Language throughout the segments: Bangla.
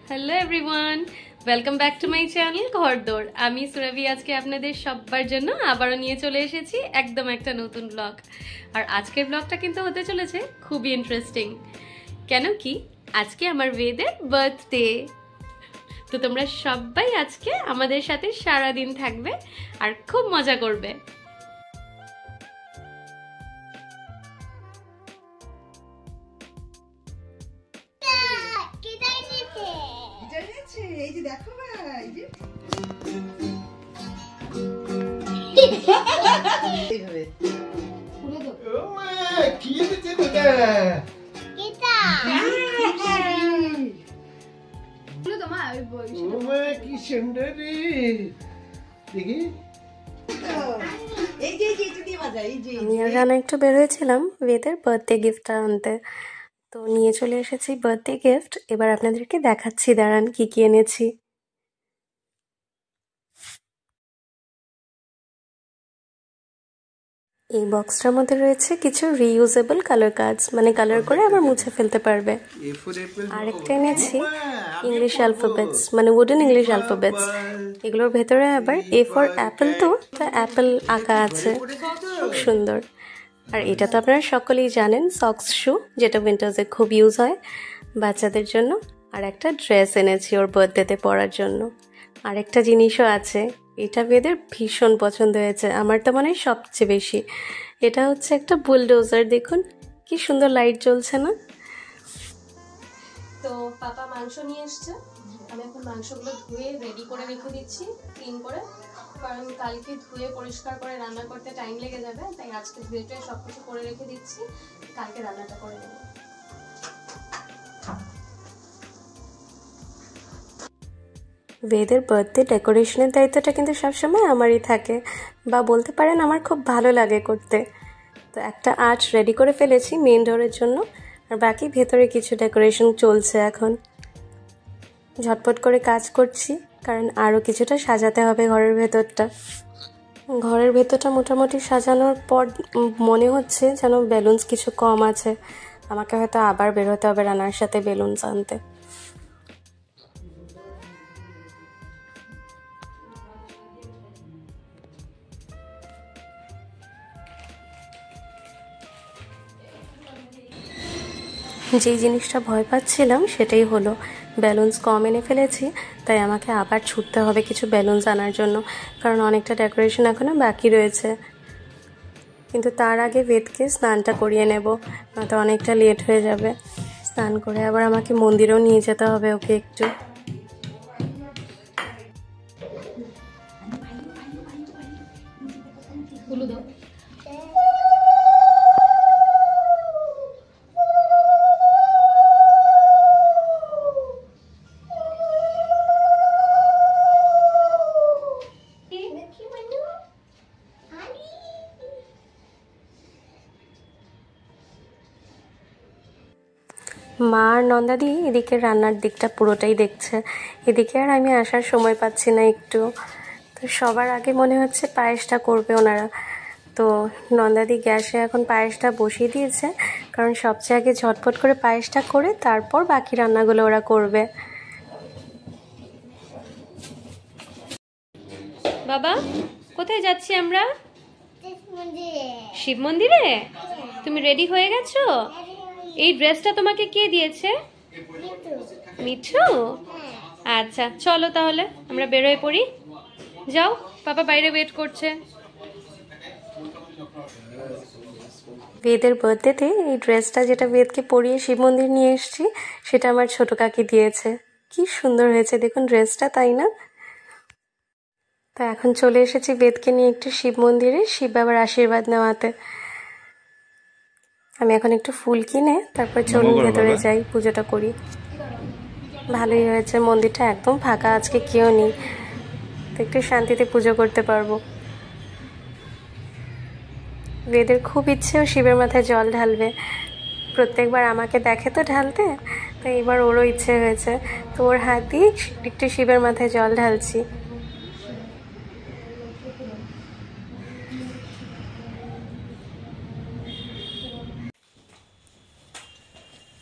Hello everyone, welcome back to my channel ঘরদৌড়। আমি সুরভি আজকে আপনাদের সবার জন্য আবারও নিয়ে চলে এসেছি একদম একটা নতুন ব্লগ। আর আজকের ব্লগটা কিন্তু হতে চলেছে খুবই ইন্টারেস্টিং। কেন কি আজকে আমার বেদের বার্থডে। তো তোমরা সবাই আজকে আমাদের সাথে সারাদিন থাকবে আর খুব মজা করবে। এই যে দেখো ভাই, আমি আর রানা একটু বের হয়েছিলাম বেদের বার্থডে গিফটটা আনতে, তো নিয়ে চলে এসেছি বার্থডে গিফট। এবার আপনাদেরকে দেখাচ্ছি, দাঁড়ান কি কি এনেছি। এই বক্সটার মধ্যে রয়েছে কিছু রিইউজেবল কালার কার্ডস, মানে কালার করে আবার মুছে ফেলতে পারবে। আরেকটা এনেছি ইংলিশ অ্যালফাবেটস, মানে উডেন ইংলিশ অ্যালফাবেটস। এগুলোর ভেতরে আবার এ ফর অ্যাপেল, তো অ্যাপেল আঁকা আছে, খুব সুন্দর। আর এটা তো আপনারা সকলেই জানেন, সক্স শু, যেটা উইন্টার্সে খুব ইউজ হয় বাচ্চাদের জন্য। আর একটা ড্রেস এনেছি ওর বার্থডেতে পরার জন্য। আর একটা জিনিসও আছে, এটা বেদের ভীষণ পছন্দ হয়েছে, আমার তো মনে হয় সবচেয়ে বেশি। এটা হচ্ছে একটা বুলডোজার, দেখুন কি সুন্দর লাইট জ্বলছে না। তো পাপা মাংস নিয়ে এসছে, আমি এখন মাংসগুলো ধুয়ে রেডি করে রেখে দিচ্ছি ক্লিন করে, কারণ কালকে ধুয়ে পরিষ্কার করে রান্না করতে টাইম লেগে যাবে। তাই আজকে ধুয়ে টুয়ে সব কিছু করে রেখে দিচ্ছি, কালকে রান্নাটা করে নেব। বেদের বার্থডে ডেকোরেশনের দায়িত্বটা কিন্তু সবসময় আমারই থাকে, বা বলতে পারেন আমার খুব ভালো লাগে করতে। তো একটা আর্ট রেডি করে ফেলেছি মেন ডোরের জন্য, আর বাকি ভেতরে কিছু ডেকোরেশন চলছে এখন। ঝটপট করে কাজ করছি, কারণ আরও কিছুটা সাজাতে হবে ঘরের ভেতরটা। ঘরের ভেতরটা মোটামুটি সাজানোর পর মনে হচ্ছে যেন বেলুনস কিছু কম আছে, আমাকে হয়তো আবার বেরোতে হবে রানার সাথে বেলুনস আনতে। যেই জিনিসটা ভয় পাচ্ছিলাম সেটাই হলো, বেলুনস কম এনে ফেলেছি, তাই আমাকে আবার ছুটতে হবে কিছু বেলুনস আনার জন্য, কারণ অনেকটা ডেকোরেশন এখনও বাকি রয়েছে। কিন্তু তার আগে বেদকে স্নানটা করিয়ে নেব, নয়তো অনেকটা লেট হয়ে যাবে। স্নান করে আবার আমাকে মন্দিরেও নিয়ে যেতে হবে ওকে একটু। মা আর নন্দাদি এদিকে রান্নার দিকটা পুরোটাই দেখছে, এদিকে আর আমি আসার সময় পাচ্ছি না একটু। তো সবার আগে মনে হচ্ছে পায়েসটা করবে ওনারা, তো নন্দাদি গ্যাসে এখন পায়েসটা বসিয়ে দিয়েছে, কারণ সবচেয়ে আগে ঝটপট করে পায়েসটা করে তারপর বাকি রান্নাগুলো ওরা করবে। বাবা কোথায় যাচ্ছি আমরা? শিব মন্দিরে। তুমি রেডি হয়ে গেছো? এই ড্রেসটা তোমাকে কে দিয়েছে? মিঠু। আচ্ছা চলো তাহলে আমরা বেরোয় পড়ি, যাও, পাপা বাইরে ওয়েট করছে। বেদের বার্থডেতে এই ড্রেসটা, যেটা বেদকে পরিয়ে শিব মন্দির নিয়ে এসেছি, সেটা আমার ছোট কাকি দিয়েছে। কি সুন্দর হয়েছে দেখুন ড্রেসটা, তাই না? তো এখন চলে এসেছি বেদকে নিয়ে একটু শিব মন্দিরে শিব বাবার আশীর্বাদ নেওয়াতে। আমি এখন একটু ফুল কিনে তারপর চলুন ভেতরে যাই, পুজোটা করি। ভালোই হয়েছে, মন্দিরটা একদম ফাঁকা, আজকে কেউ নেই, তো একটু শান্তিতে পুজো করতে পারবো। বেদের খুব ইচ্ছে ও শিবের মাথায় জল ঢালবে, প্রত্যেকবার আমাকে দেখে তো ঢালতে, তো এবার ওরও ইচ্ছে হয়েছে, তো ওর হাত দিয়ে একটু শিবের মাথায় জল ঢালছি।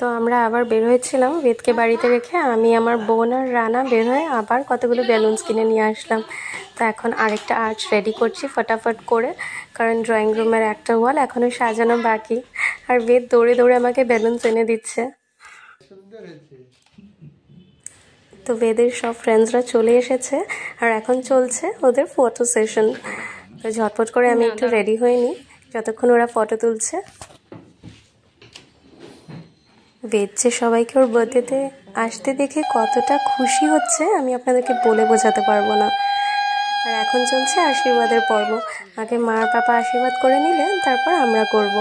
তো আমরা আবার বের হয়েছিলাম বেদকে বাড়িতে রেখে, আমি আমার বোন আর রানা বের হয়ে আবার কতগুলো বেলুনস কিনে নিয়ে আসলাম। তো এখন আরেকটা আর্চ রেডি করছি ফটাফট করে, কারণ ড্রয়িং রুমের একটা ওয়াল এখনও সাজানো বাকি। আর বেদ দৌড়ে দৌড়ে আমাকে বেলুনস এনে দিচ্ছে। তো বেদের সব ফ্রেন্ডসরা চলে এসেছে আর এখন চলছে ওদের ফটো সেশন। তো ঝটপট করে আমি একটু রেডি হয়ে নিই যতক্ষণ ওরা ফটো তুলছে। বেদ যে সবাইকে ওর বার্থডেতে আসতে দেখে কতটা খুশি হচ্ছে আমি আপনাদেরকে বলে বোঝাতে পারবো না। আর এখন চলছে আশীর্বাদের পর্ব। আগে মার পাপা আশীর্বাদ করে নিলে তারপর আমরা করব।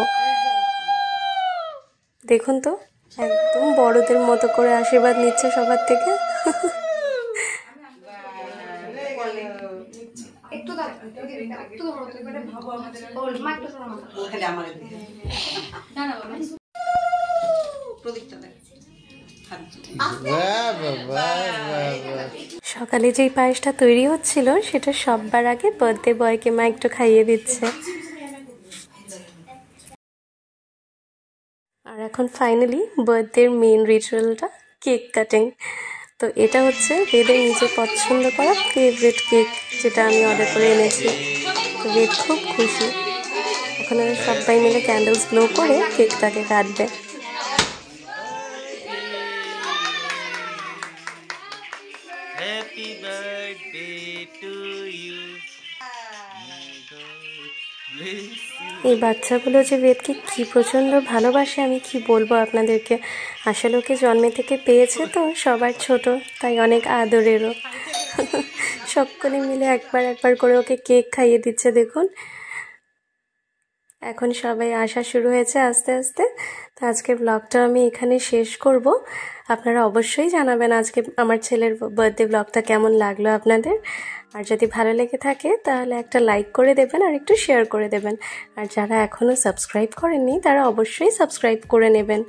দেখুন তো একদম বড়দের মতো করে আশীর্বাদ নিচ্ছে সবার থেকে। সকালে যেই পায়েসটা তৈরি হচ্ছিল সেটা সববার আগে বার্থডে বয়কে মা একটু খাইয়ে দিচ্ছে। আর এখন ফাইনালি বার্থডের মেন রিচুয়ালটা কেক কাটিং। তো এটা হচ্ছে বেদের নিজে পছন্দ করা ফেভারিট কেক, যেটা আমি অর্ডার করে এনেছি। তো বেদ খুব খুশি। এখন ওরা সবাই মিলে ক্যান্ডেলস গ্লো করে কেকটাকে কাটবে। Happy birthday to you. এই বাচ্চাগুলো যে বেদকে কি প্রচণ্ড ভালোবাসে আমি কি বলবো আপনাদেরকে। আসলে ওকে জন্মে থেকে পেয়েছে তো সবার ছোট, তাই অনেক আদরেরও। সকলে মিলে একবার একবার করে ওকে কেক খাইয়ে দিচ্ছে দেখুন। এখন সবাই আসা শুরু হয়েছে আস্তে আস্তে। তো আজকের ব্লগটা আমি এখানে শেষ করব। আপনারা অবশ্যই জানাবেন আজকে আমার ছেলের বার্থডে ব্লগটা কেমন লাগলো আপনাদের। আর যদি ভালো লেগে থাকে তাহলে একটা লাইক করে দেবেন আর একটু শেয়ার করে দেবেন। আর যারা এখনও সাবস্ক্রাইব করেননি তারা অবশ্যই সাবস্ক্রাইব করে নেবেন।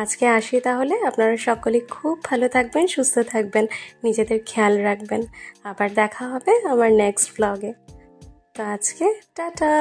আজকে আসি তাহলে। আপনারা সকলে খুব ভালো থাকবেন, সুস্থ থাকবেন, নিজেদের খেয়াল রাখবেন। আবার দেখা হবে আমার নেক্সট ব্লগে। তো আজকে টাটা।